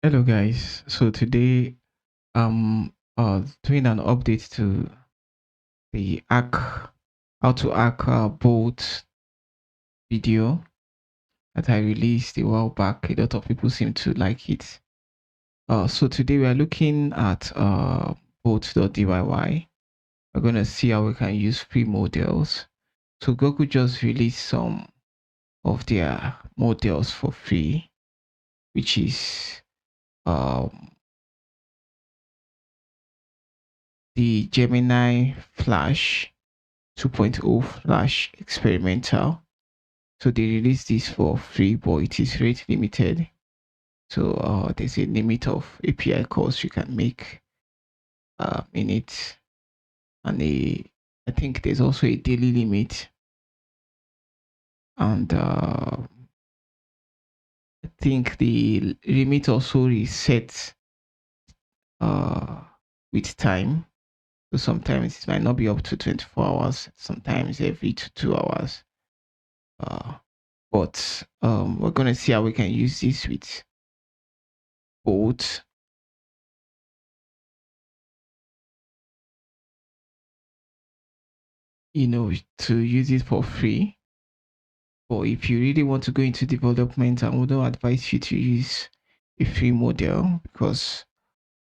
Hello guys. So today doing an update to the hack how to hack bolt video that I released a while back. A lot of people seem to like it. So today we are looking at bolt.dyy. We're gonna see how we can use free models. So Google just released some of their models for free, which is um the Gemini Flash 2.0 Flash Experimental. So they released this for free, but it is rate limited. So there's a limit of API calls you can make in it, and I think there's also a daily limit, and I think the limit also resets uh, with time. So sometimes it might not be up to 24 hours. Sometimes every 2 hours. Uh, but we're gonna see how we can use this with both, to use it for free. Or if you really want to go into development, I would not advise you to use a free model because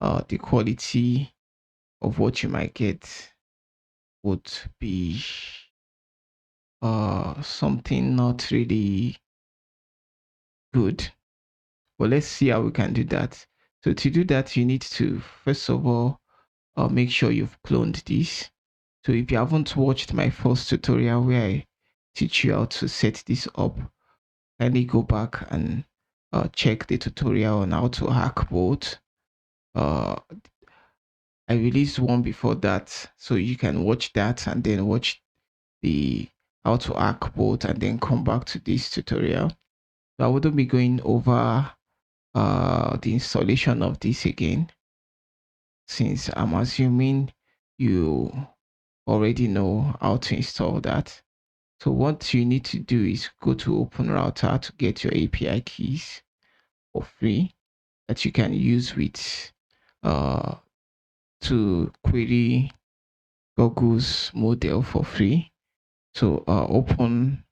the quality of what you might get would be something not really good. But let's see how we can do that. So to do that, you need to first of all make sure you've cloned this. So if you haven't watched my first tutorial where I teach you how to set this up, kindly go back and check the tutorial on how to hack both. Uh, I released one before that, so you can watch that and then watch the how to hack both and then come back to this tutorial. So I wouldn't be going over the installation of this again, since I'm assuming you already know how to install that. So what you need to do is go to Open Router to get your API keys for free that you can use with uh, to query Google's model for free. So open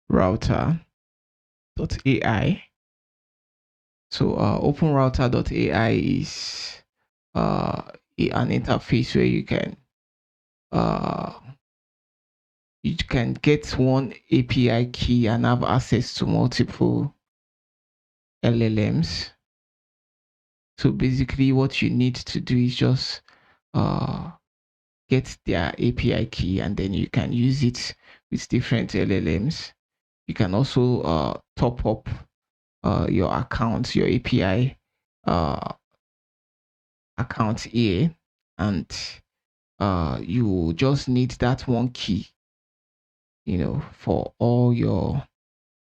router.ai. So openrouter.ai is an interface where uh, you can get one API key and have access to multiple LLMs. So basically what you need to do is just uh, get their API key and then you can use it with different LLMs. You can also top up your account, your API uh, account here, and you just need that one key, for all your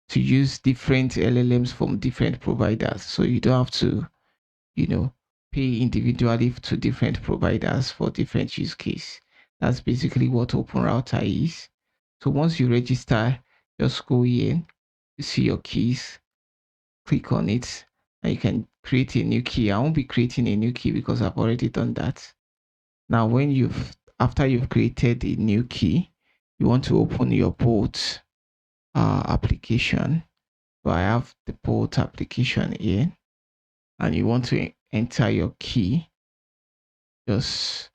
to use different LLMs from different providers. So you don't have to, you know, pay individually to different providers for different use case. That's basically what Open Router is. So once you register, just go in, you see your keys, click on it, and you can create a new key. I won't be creating a new key because I've already done that. Now, after you've created a new key, you want to open your Bolt application. So I have the Bolt application here, and you want to enter your key. Just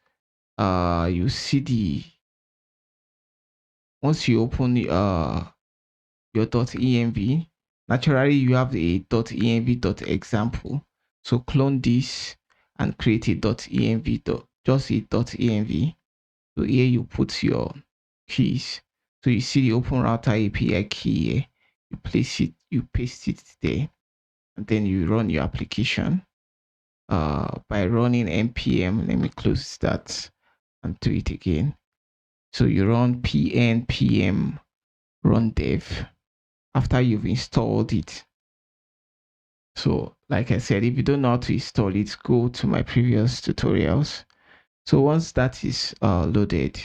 you see once you open your .env, naturally you have a .env.example. So clone this and create a .env. Just a .env. So here you put your keys. So you see the Open Router API key here. You place it, you paste it there, and then you run your application. By running npm, let me close that and do it again. So you run pnpm run dev after you've installed it. So like I said, if you don't know how to install it, go to my previous tutorials. So once that is loaded,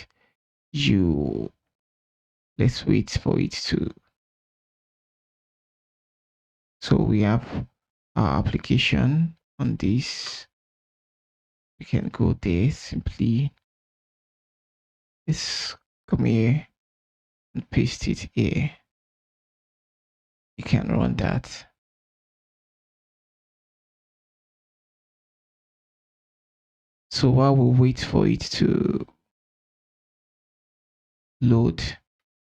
let's wait for it to. So we have our application on this. We can go there simply. Let's come here and paste it here. You can run that. So while we wait for it to load,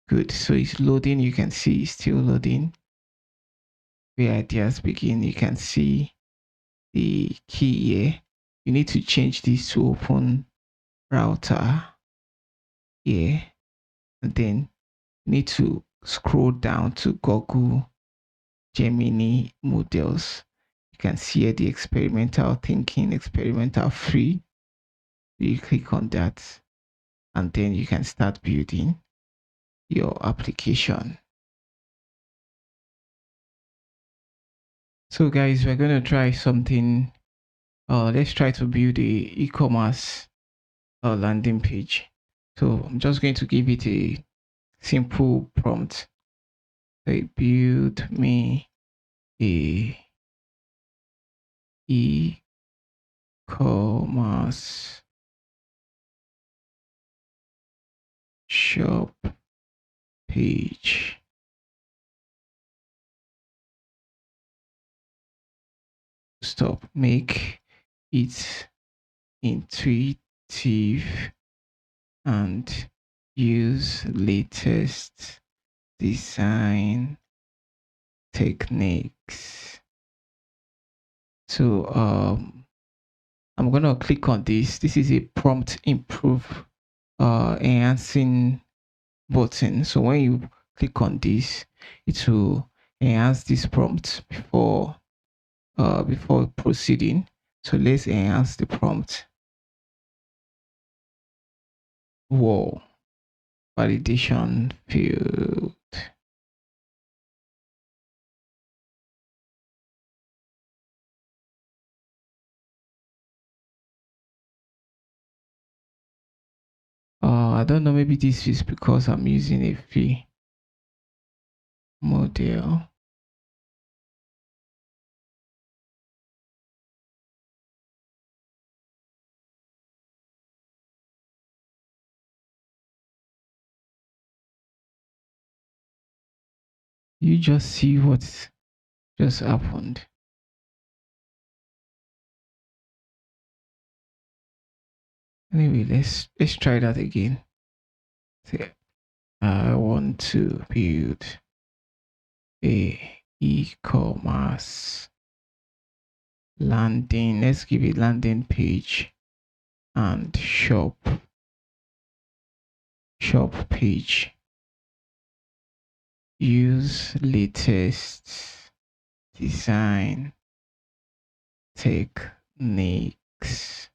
good. So it's loading. You can see it's still loading. Where ideas begin, you can see the key here. You need to change this to open router here, and then you need to scroll down to Google Gemini models. You can see here the experimental thinking, experimental free. You click on that, and then you can start building your application. So guys, we're going to try something. Let's try to build a e-commerce landing page. So I'm just going to give it a simple prompt. Say build me a e-commerce shop page. Stop. Make it intuitive and use latest design techniques. So I'm gonna click on this. This is a prompt improve enhancing button. So when you click on this, it will enhance this prompt before proceeding. So let's enhance the prompt. Whoa, validation field. I don't know, maybe this is because I'm using a free model. You just see what just happened. Anyway, let's try that again. So I want to build a e-commerce landing. Let's give it landing page and shop page. Use latest design techniques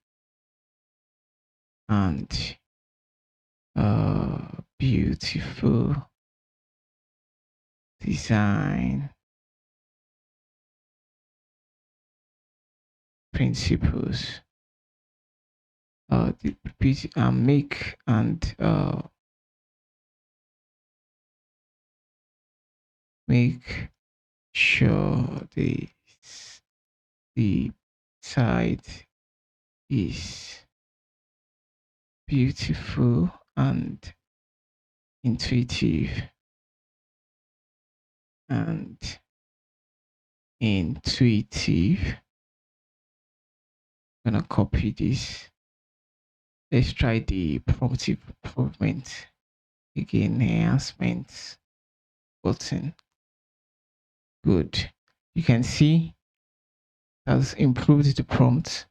and beautiful design principles. Make and make sure the site is beautiful and intuitive and intuitive. I'm gonna copy this. Let's try the prompt improvement again. Enhancements button. Good. You can see has improved the prompt.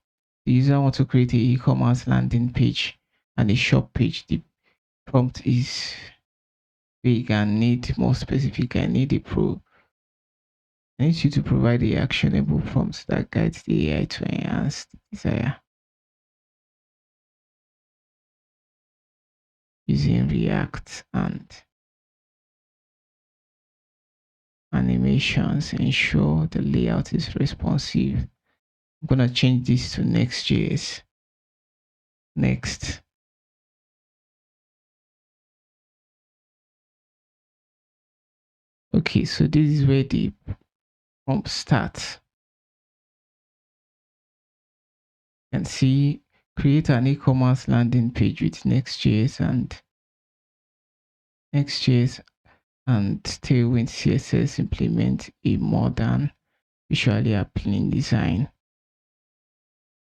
The user wants to create a e-commerce landing page and a shop page. The prompt is big and need more specific. I need you to provide the actionable prompts that guides the AI to enhance the desire. Using React and animations, ensure the layout is responsive. I'm gonna change this to Next.js. Next. Okay, so this is where the prompt starts. And see, create an e-commerce landing page with Next.js and Tailwind CSS. Implement a modern, visually appealing design,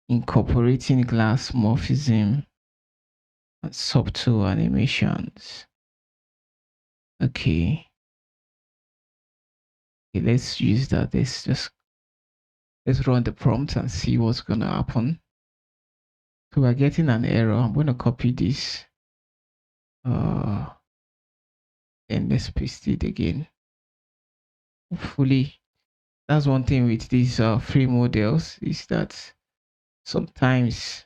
incorporating glass morphism and subtle animations. Okay, let's use that. Let's run the prompt and see what's gonna happen. So we're getting an error. I'm gonna copy this. And let's paste it again. Hopefully, that's one thing with these free models, is that sometimes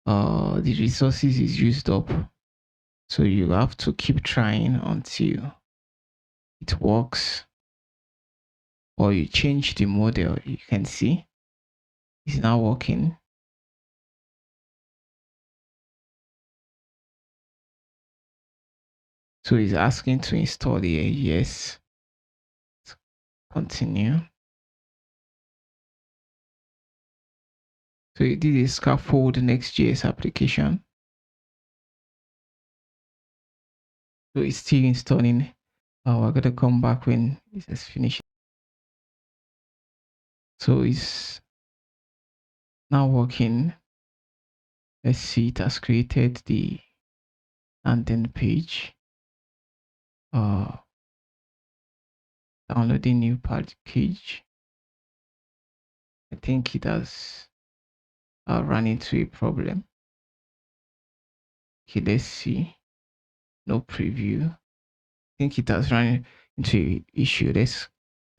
the resources is used up. So you have to keep trying until it works, or you change the model. You can see it's now working. So it's asking to install here. Yes. Continue. So it is a scaffold Next.js application. So it's still installing. We're gonna come back when it has finished. So it's now working. Let's see, it has created the landing page. Downloading new package. I think it has run into a problem. Okay, let's see. No preview. I think it has run into an issue. Let's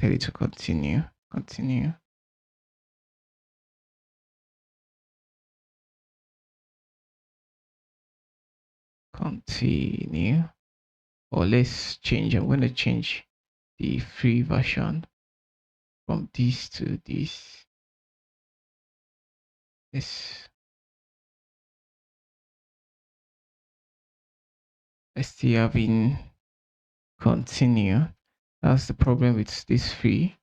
tell it to continue. Continue. Continue. Or let's change. I'm going to change the free version from this to this. Let's still having continue. That's the problem with this free.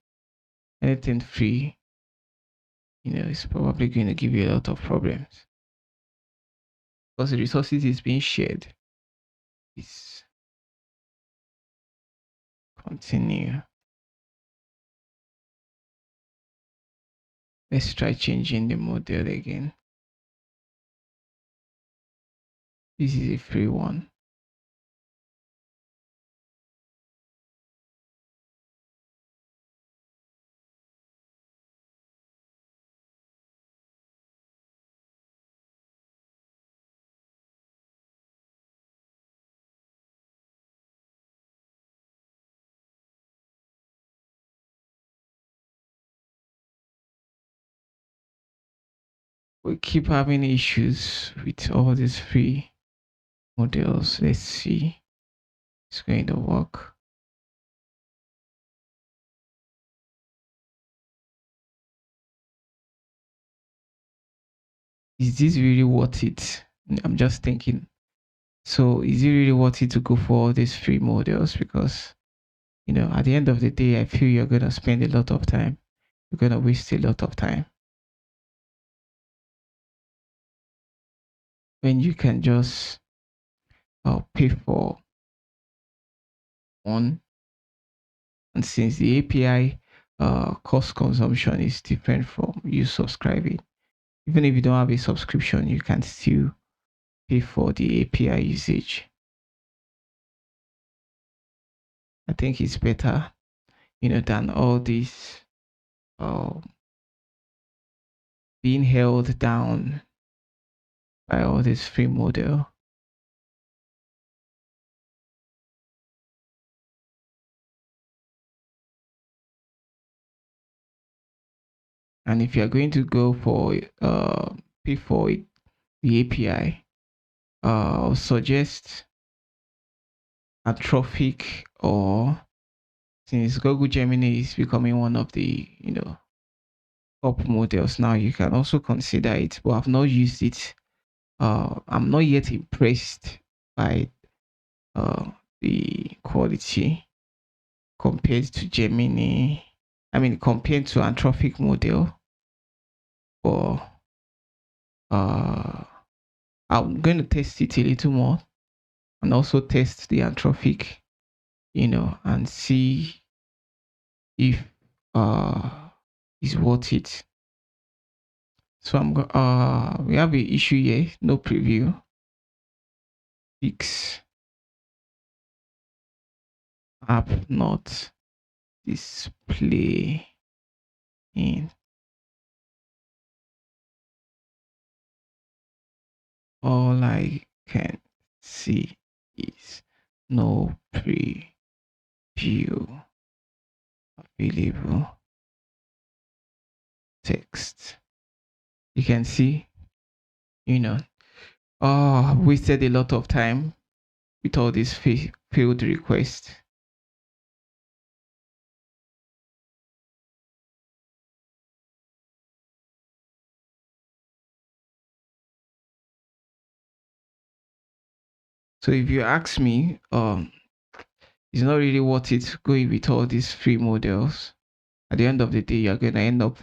Anything free, it's probably going to give you a lot of problems because the resources is being shared. It's continue. Let's try changing the model again. This is a free one. We keep having issues with all these free models. Let's see. It's going to work. Is this really worth it? I'm just thinking. So is it really worth it to go for all these free models? Because, at the end of the day, I feel you're going to spend a lot of time. You're going to waste a lot of time when you can just pay for one. And since the API cost consumption is different from you subscribing, even if you don't have a subscription, you can still pay for the API usage. I think it's better, than all this being held down by all this free model. And if you're going to go for pay for it, the API, I'll suggest Anthropic, or since Google Gemini is becoming one of the top models now, you can also consider it, but I've not used it. I'm not yet impressed by the quality compared to Gemini. I mean, compared to Anthropic model. But I'm going to test it a little more and also test the anthropic, and see if is worth it. So we have an issue here, no preview. Fix app not display in all I can see is no preview available text. You can see, wasted a lot of time with all these failed requests. So if you ask me, it's not really worth it going with all these free models. At the end of the day, you're going to end up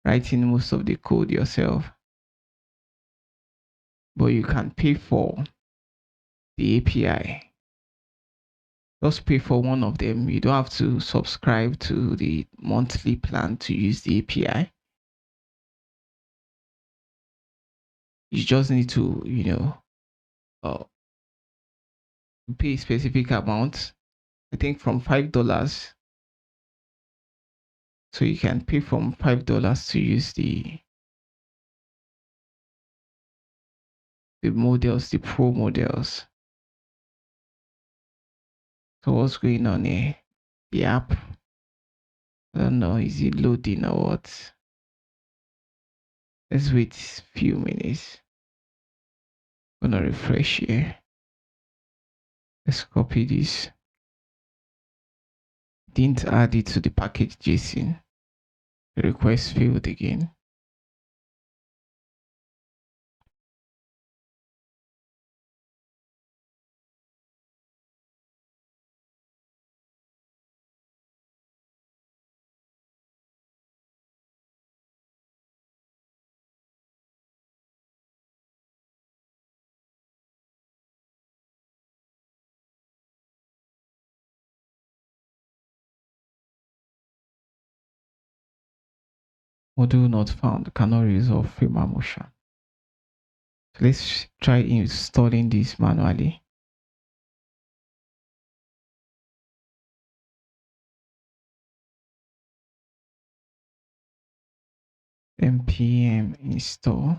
writing most of the code yourself. But you can pay for the API. Just pay for one of them. You don't have to subscribe to the monthly plan to use the API. You just need to, pay a specific amount. I think from $5. So you can pay from $5 to use the models, the pro models. So what's going on here? The app. I don't know, is it loading or what? Let's wait a few minutes. I'm gonna refresh here. Let's copy this. Didn't add it to the package JSON. The request failed again. Module not found, cannot resolve framer motion. So let's try installing this manually. npm install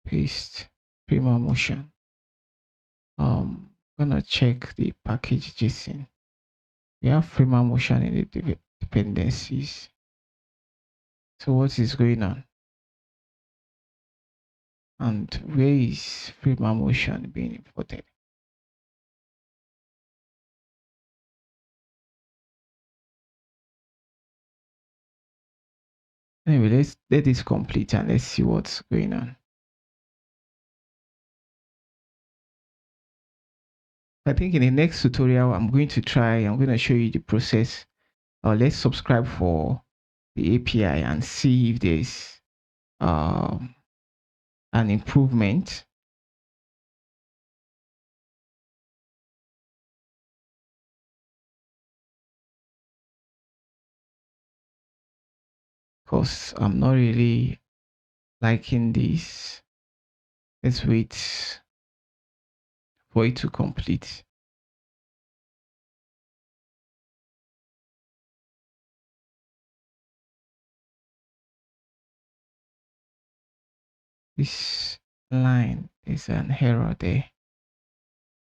paste framer motion. Gonna check the package JSON. We have framer motion in the dependencies. So what is going on? And where is framer motion being imported? Anyway, let's let this complete and let's see what's going on. I think in the next tutorial, I'm going to show you the process. Let's subscribe for the API and see if there's an improvement. Because I'm not really liking this. Let's wait for it to complete. This line is an error there.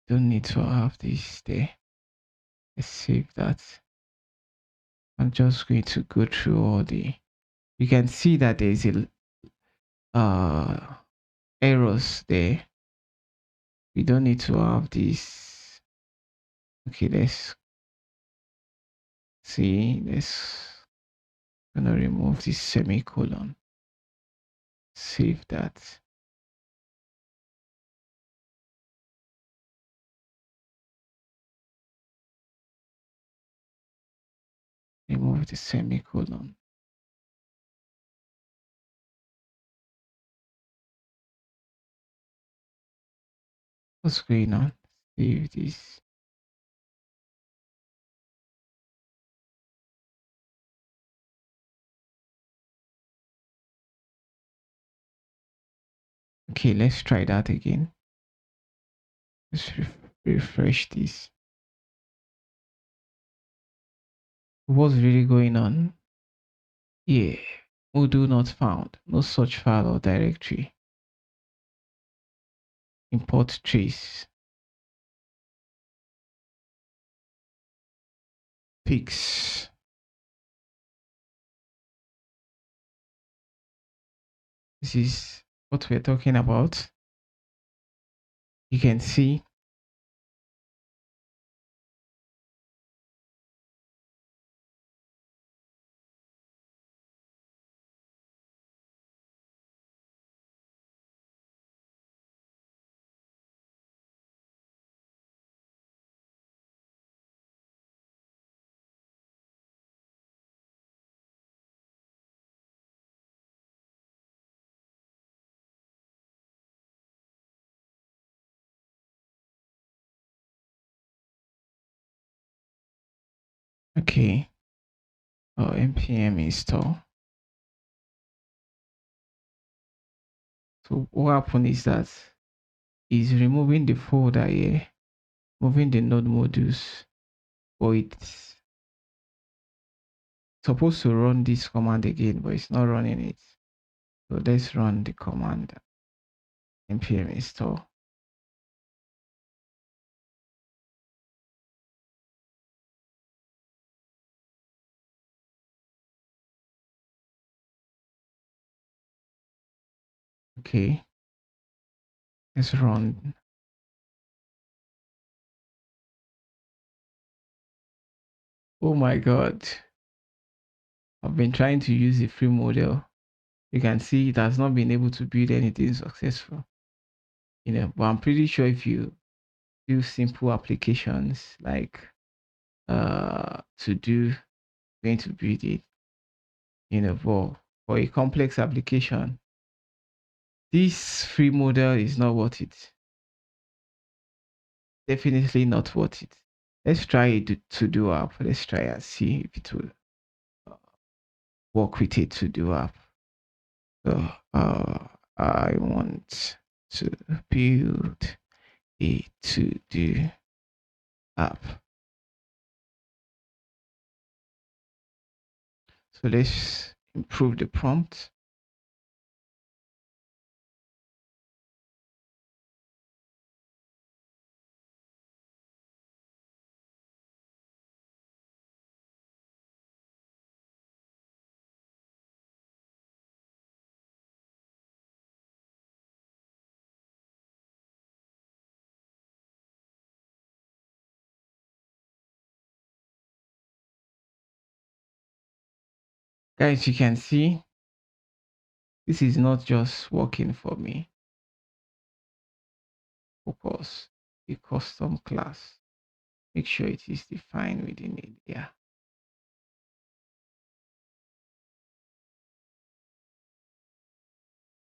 Don't need to have this there. Let's save that. I'm just going to go through all the, you can see that there's a errors there. We don't need to have this. Okay, let's see. Gonna remove this semicolon. Save that. Remove the semicolon. What's going on? Save this. Okay, let's try that again. Let's refresh this. What's really going on? Yeah, module not found. No such file or directory. Import trace. Fix. This is what we're talking about. You can see. Okay. npm install. So what happened is that is removing the folder here, moving the node modules, but it's supposed to run this command again, but it's not running it. So let's run the command npm install. Okay, let's run. Oh my god, I've been trying to use the free model. You can see it has not been able to build anything successful, but I'm pretty sure if you do simple applications like to do going to build it, but for a complex application, this free model is not worth it. Definitely not worth it. Let's try it to do app. Let's try and see if it will work with it to do app. So I want to build a to do app. So let's improve the prompt. Guys, you can see this is not just working for me. Focus a custom class. Make sure it is defined within it. Yeah.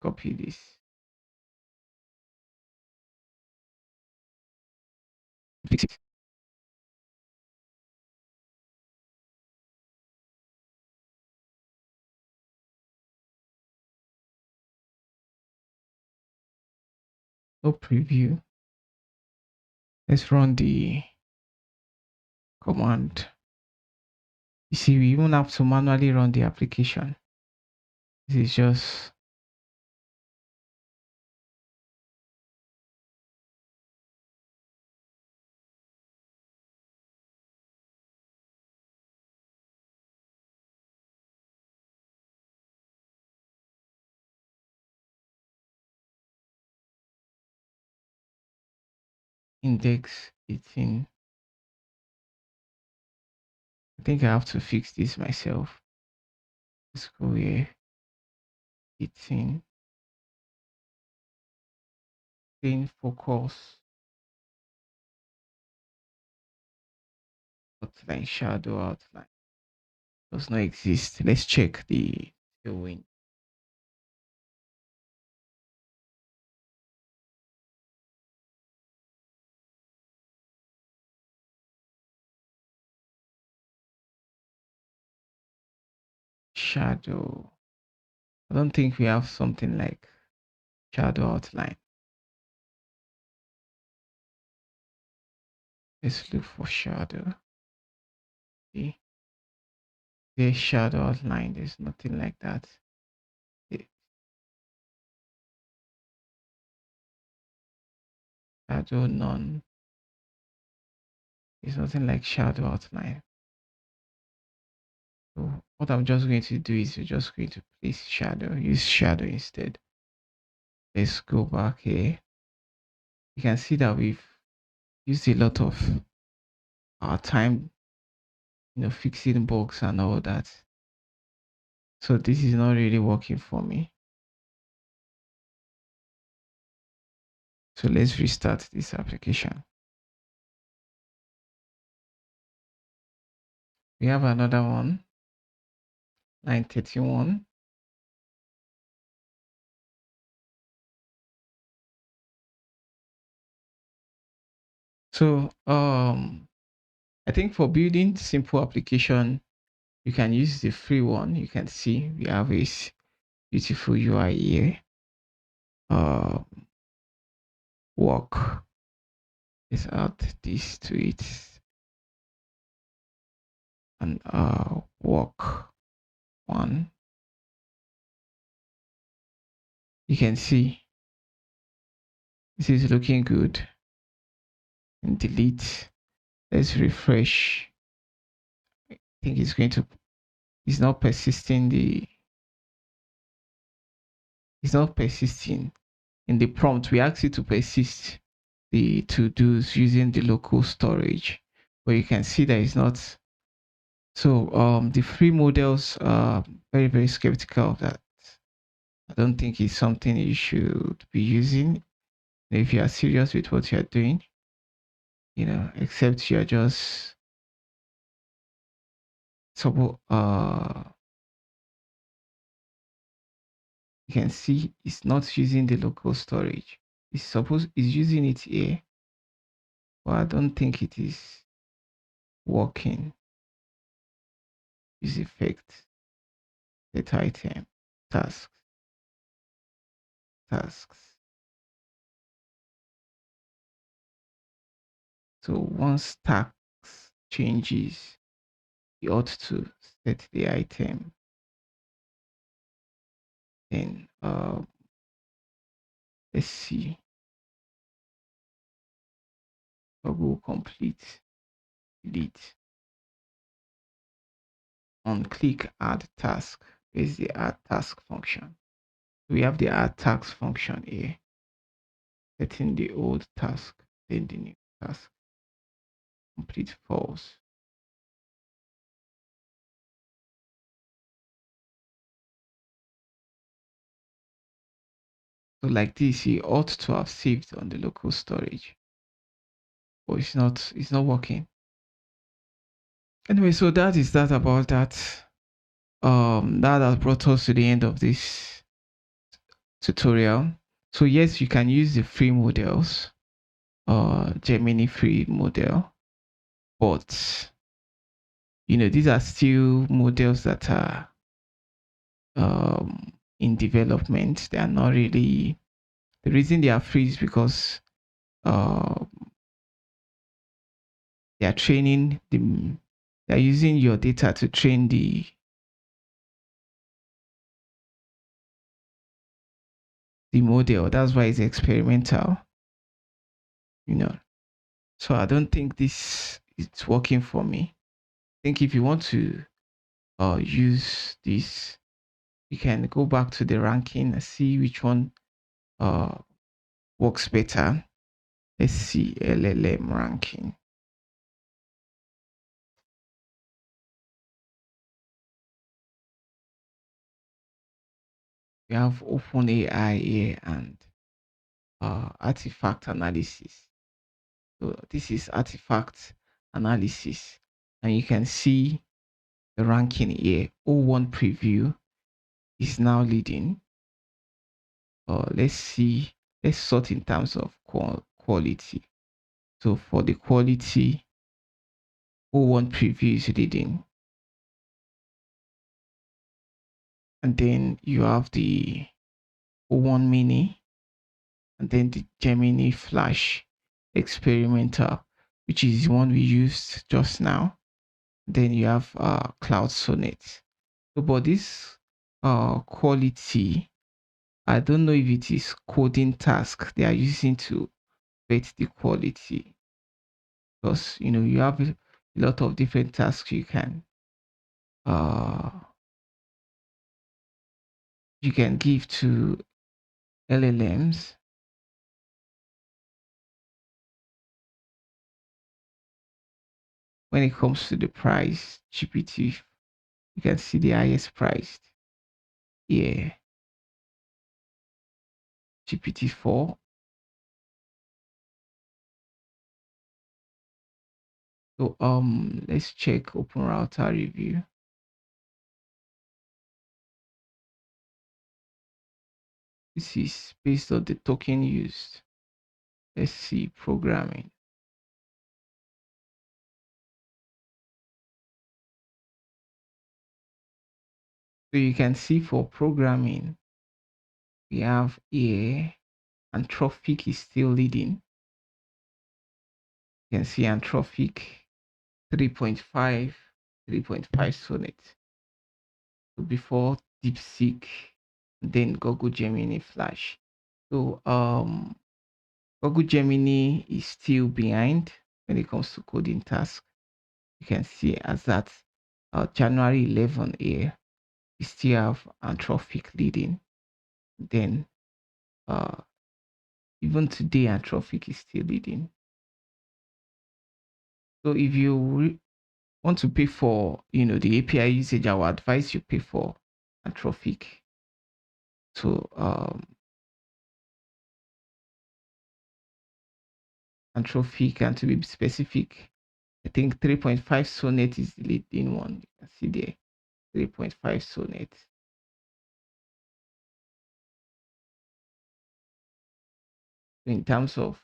Copy this. Fix it. No preview. Let's run the command. You see, we even have to manually run the application. This is just index 18. I think I have to fix this myself. Let's go here. 18. Then focus. Outline, shadow outline. Does not exist. Let's check the tailwind. shadow. I don't think we have something like shadow outline. Let's look for shadow. See, there's shadow outline. There's nothing like that. Shadow none. There's nothing like shadow outline. So what I'm just going to do is we're just going to place shadow, use shadow instead. Let's go back here. You can see that we've used a lot of our time, fixing bugs and all that. So this is not really working for me. So let's restart this application. We have another one, line 31. So I think for building simple application, you can use the free one. You can see we have this beautiful UI here. Work. Let's add this to it. And work one. You can see this is looking good. And delete. Let's refresh. I think it's not persisting in the prompt. We ask it to persist the to-dos using the local storage, but you can see that it's not. So the free models are very, very skeptical of that. I don't think it's something you should be using if you are serious with what you're doing, except you're just so you can see it's not using the local storage. It's using it here, but I don't think it is working. Use effect, set item, tasks. So once tasks changes, you ought to set the item. Then let's see. Toggle complete, delete. On click add task. Is the add task function. We have the add task function here. Setting the old task, then the new task. Complete false. So like this, you ought to have saved on the local storage, but it's not working. Anyway, so that is that about that. That has brought us to the end of this tutorial. So yes, you can use the free models, Gemini Free Model, but these are still models that are in development. They are not really. The reason they are free is because they are training the. They are using your data to train the model. That's why it's experimental. So I don't think this is working for me. I think if you want to use this, you can go back to the ranking and see which one works better. Let's see LLM ranking. We have OpenAI here and artifact analysis. So this is artifact analysis, and you can see the ranking here. O1 preview is now leading. Let's see. Let's sort in terms of quality. So for the quality, O1 preview is leading. and then you have the O1 mini, and then the Gemini Flash experimental, which is the one we used just now. Then you have Cloud Sonnet. So, but this quality, I don't know if it is coding task they are using to rate the quality, because you have a lot of different tasks uh you can give to LLMs. When it comes to the price, GPT, you can see the highest priced. Yeah, GPT-4. So let's check Open Router review. This is based on the token used. Let's see programming. So you can see for programming, we have here Anthropic is still leading. You can see Anthropic 3.5, 3.5 Sonnet. So before DeepSeek, then Google Gemini Flash. So Google Gemini is still behind when it comes to coding tasks. You can see as that January 11 here, we still have Anthropic leading. Then uh, even today, Anthropic is still leading. So if you want to pay for the API usage, I would advise you pay for Anthropic. So Anthropic, and to be specific, I think 3.5 Sonnet is the leading one. You can see there, 3.5 Sonnet. In terms of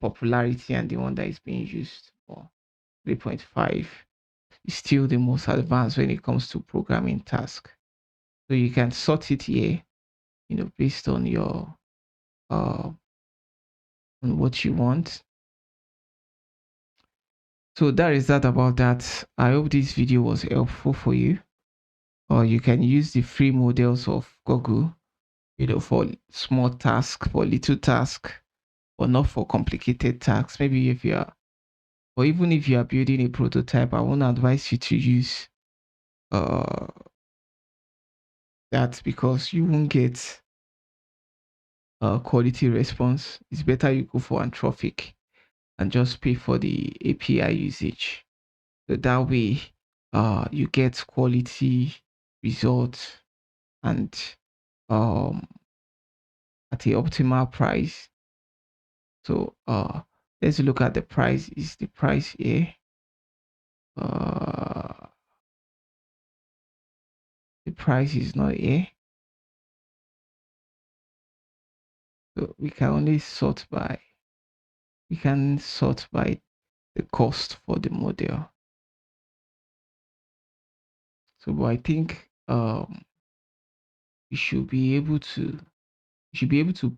popularity and the one that is being used for, 3.5 is still the most advanced when it comes to programming task. So you can sort it here, based on your on what you want. So that is that about that. I hope this video was helpful for you. Or you can use the free models of Google, for small tasks, for little tasks, but not for complicated tasks. Maybe if you are, or even if you are building a prototype, I won't advise you to use uh that, because you won't get quality response. It's better you go for Anthropic and just pay for the API usage. So that way, you get quality results, and at the optimal price. So let's look at the price. Is the price here? The price is not here. So we can only sort by, the cost for the model. So but I think you should be able to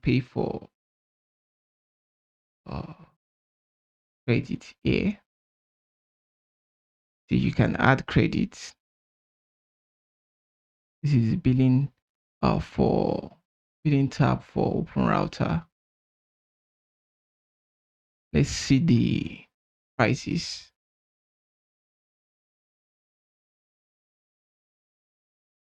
pay for credit here. So you can add credits. This is billing for billing tab for Open Router. Let's see the prices.